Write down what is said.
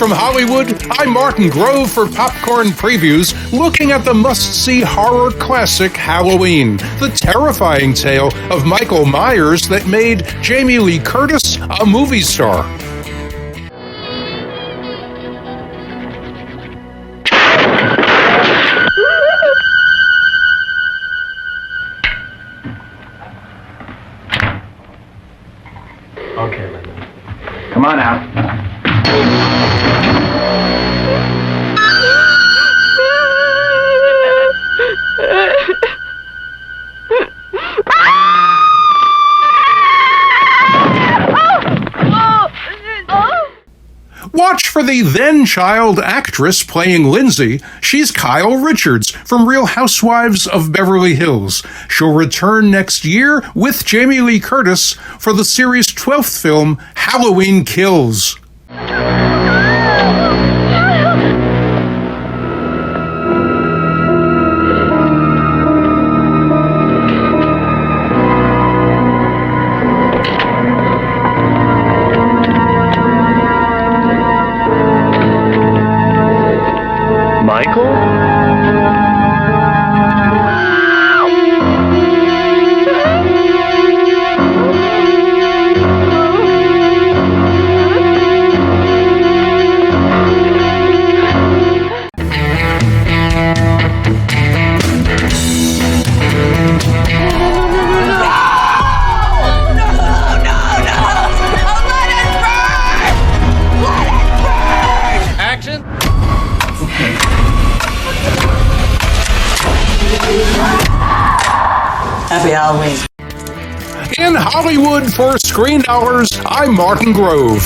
from Hollywood, I'm Martin Grove for Popcorn Previews, looking at the must-see horror classic Halloween, the terrifying tale of Michael Myers that made Jamie Lee Curtis a movie star. Okay, Linda. Come on out. Watch for the then-child actress playing Lindsay. She's Kyle Richards from Real Housewives of Beverly Hills. She'll return next year with Jamie Lee Curtis for the series' 12th film, Halloween Kills. Happy Halloween. In Hollywood for Screendollars, I'm Martin Grove.